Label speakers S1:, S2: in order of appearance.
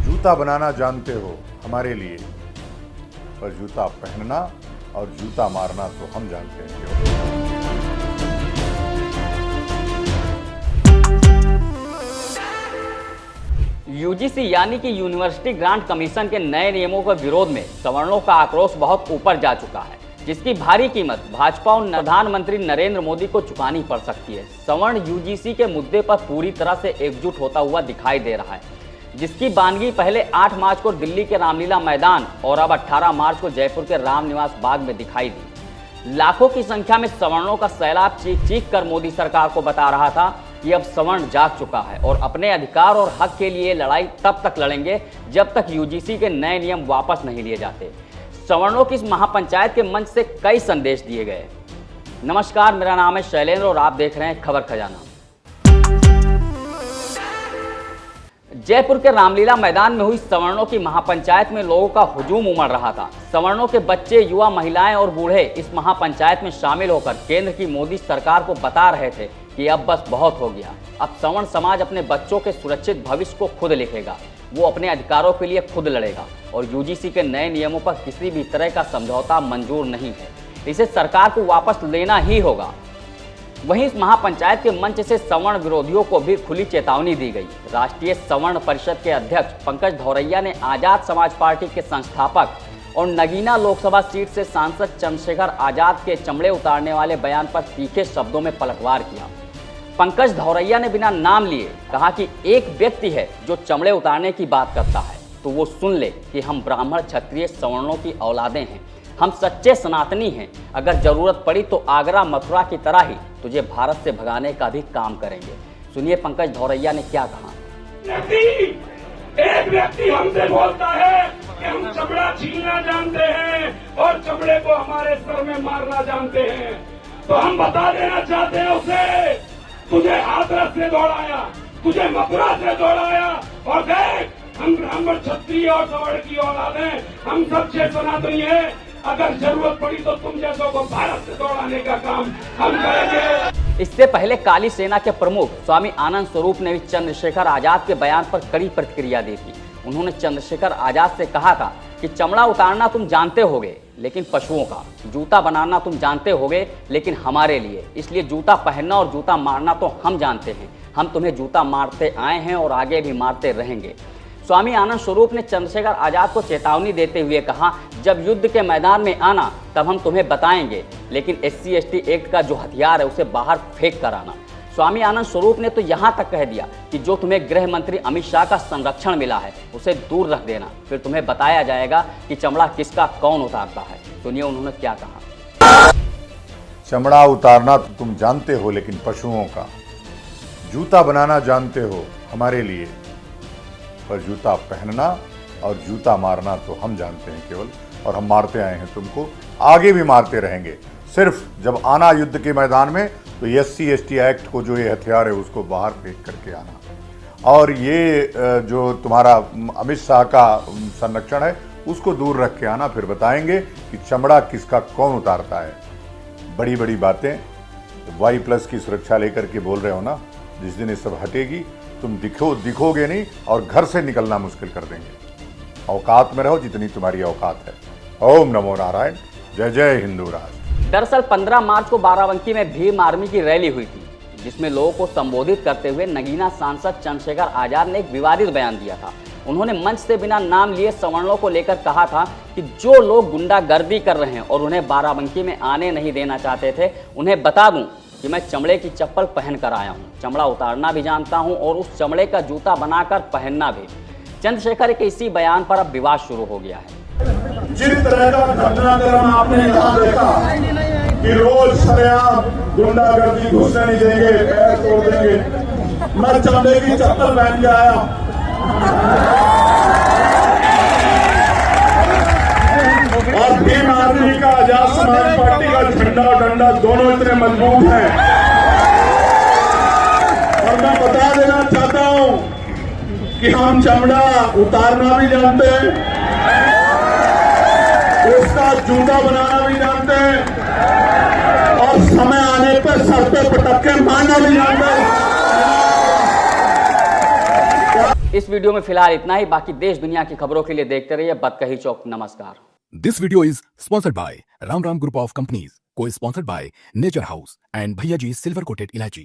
S1: जूता बनाना जानते हो हमारे लिए, पर जूता पहनना और जूता मारना तो हम जानते हैं।
S2: यूजीसी यानी कि यूनिवर्सिटी ग्रांट कमीशन के नए नियमों के विरोध में सवर्णों का आक्रोश बहुत ऊपर जा चुका है, जिसकी भारी कीमत भाजपा और प्रधानमंत्री नरेंद्र मोदी को चुकानी पड़ सकती है। सवर्ण यूजीसी के मुद्दे पर पूरी तरह से एकजुट होता हुआ दिखाई दे रहा है, जिसकी बानगी पहले 8 मार्च को दिल्ली के रामलीला मैदान और अब 18 मार्च को जयपुर के रामनिवास बाग में दिखाई दी। लाखों की संख्या में सवर्णों का सैलाब चीख चीख कर मोदी सरकार को बता रहा था कि अब सवर्ण जाग चुका है और अपने अधिकार और हक के लिए लड़ाई तब तक लड़ेंगे जब तक यूजीसी के नए नियम वापस नहीं लिए जाते। सवर्णों की इस महापंचायत के मंच से कई संदेश दिए गए। नमस्कार, मेरा नाम है शैलेंद्र और आप देख रहे हैं खबर खजाना। जयपुर के रामलीला मैदान में हुई सवर्णों की महापंचायत में लोगों का हुजूम उमड़ रहा था। सवर्णों के बच्चे, युवा, महिलाएं और बूढ़े इस महापंचायत में शामिल होकर केंद्र की मोदी सरकार को बता रहे थे कि अब बस बहुत हो गया। अब सवर्ण समाज अपने बच्चों के सुरक्षित भविष्य को खुद लिखेगा, वो अपने अधिकारों के लिए खुद लड़ेगा और यूजीसी के नए नियमों पर किसी भी तरह का समझौता मंजूर नहीं है। इसे सरकार को वापस लेना ही होगा। वहीं इस महापंचायत के मंच से सवर्ण विरोधियों को भी खुली चेतावनी दी गई। राष्ट्रीय सवर्ण परिषद के अध्यक्ष पंकज धौरैया ने आजाद समाज पार्टी के संस्थापक और नगीना लोकसभा सीट से सांसद चंद्रशेखर आजाद के चमड़े उतारने वाले बयान पर तीखे शब्दों में पलटवार किया। पंकज धौरैया ने बिना नाम लिए कहा कि एक व्यक्ति है जो चमड़े उतारने की बात करता है तो वो सुन ले कि हम ब्राह्मण, क्षत्रिय, सवर्णों की औलादें हैं, हम सच्चे सनातनी हैं। अगर जरूरत पड़ी तो आगरा, मथुरा की तरह ही तुझे भारत से भगाने का भी काम करेंगे। सुनिए पंकज धौरैया ने क्या कहा।
S3: एक व्यक्ति हमसे बोलता है कि हम चमड़ा छीनना जानते हैं और चमड़े को हमारे सर में मारना जानते हैं, तो हम बता देना चाहते हैं उसे, तुझे हाथरस से दौड़ाया, तुझे मथुरा से दौड़ाया और देख हम ब्राह्मण, क्षत्रिय और सवर्ण की औलादें हम सबसे सनातनी है। अगर जरूरत पड़ी तो तुम जैसों को भारत से दौड़ाने का काम हम करेंगे।
S2: इससे पहले काली सेना के प्रमुख स्वामी आनंद स्वरूप ने भी चंद्रशेखर आजाद के बयान पर कड़ी प्रतिक्रिया दी थी। उन्होंने चंद्रशेखर आजाद से कहा था कि चमड़ा उतारना तुम जानते होगे लेकिन पशुओं का, जूता बनाना तुम जानते होगे लेकिन हमारे लिए, इसलिए जूता पहनना और जूता मारना तो हम जानते हैं। हम तुम्हें जूता मारते आए हैं और आगे भी मारते रहेंगे। स्वामी आनंद स्वरूप ने चंद्रशेखर आजाद को चेतावनी देते हुए कहा, जब युद्ध के मैदान में आना तब हम तुम्हें बताएंगे, लेकिन SC/ST एक्ट का जो हथियार है उसे बाहर फेंक कर आना। स्वामी आनंद स्वरूप ने तो यहाँ तक कह दिया कि जो तुम्हें गृह मंत्री अमित शाह का संरक्षण मिला है उसे दूर रख देना, फिर तुम्हें बताया जाएगा कि चमड़ा किसका कौन उतारता है। सुनिए उन्होंने क्या कहा।
S1: चमड़ा उतारना तो तुम जानते हो लेकिन पशुओं का, जूता बनाना जानते हो हमारे लिए, पर जूता पहनना और जूता मारना तो हम जानते हैं केवल, और हम मारते आए हैं तुमको, आगे भी मारते रहेंगे। सिर्फ जब आना युद्ध के मैदान में तो SC/ST एक्ट को जो ये हथियार है उसको बाहर फेंक करके आना, और ये जो तुम्हारा अमित शाह का संरक्षण है उसको दूर रख के आना, फिर बताएंगे कि चमड़ा किसका कौन उतारता है। बड़ी बड़ी बातें Y+ की सुरक्षा लेकर के बोल रहे हो ना, जिस दिन ये सब हटेगी तुम दिखोगे नहीं और घर से निकलना मुश्किल कर देंगे। औकात में रहो जितनी तुम्हारी औकात है। ओम नमो नारायण, जय जय हिंदू राष्ट्र।
S2: दरअसल 15 मार्च को बाराबंकी में भीम आर्मी की रैली हुई थी, जिसमें लोगों को संबोधित करते हुए नगीना सांसद चंद्रशेखर आजाद ने एक विवादित बयान दिया था। उन्होंने मंच से बिना नाम लिए सवर्णों को लेकर कहा था कि जो लोग गुंडागर्दी कर रहे हैं और उन्हें बाराबंकी में आने नहीं देना चाहते थे, उन्हें बता दूं कि मैं चमड़े की चप्पल पहन कर आया हूं, चमड़ा उतारना भी जानता हूं और उस चमड़े का जूता बनाकर पहनना भी। चंद्रशेखर के इसी बयान पर अब विवाद शुरू हो गया है।
S4: जिस तरह का घटनाक्रम आपने यहाँ देखा कि रोज सरेआम गुंडागर्दी घुसने नहीं देंगे, पैर तोड़ देंगे, मैं चमड़े की चप्पल पहन के आया। और भीम आर्मी का, आजाद समाज पार्टी का झंडा और डंडा दोनों इतने मजबूत हैं। और मैं बता देना चाहता हूं कि हम चमड़ा उतारना भी जानते हैं, उसका जूता बनाना भी जानते हैं और समय आने पर सर पे पटक के मारना भी जानते हैं।
S2: इस वीडियो में फिलहाल इतना ही। बाकी देश दुनिया की खबरों के लिए देखते रहिए बतकही चौक। नमस्कार।
S5: This video is sponsored by Ram Ram Group of Companies, co-sponsored by Nature House and Bhaiya Ji Silver Coated Ilaichi.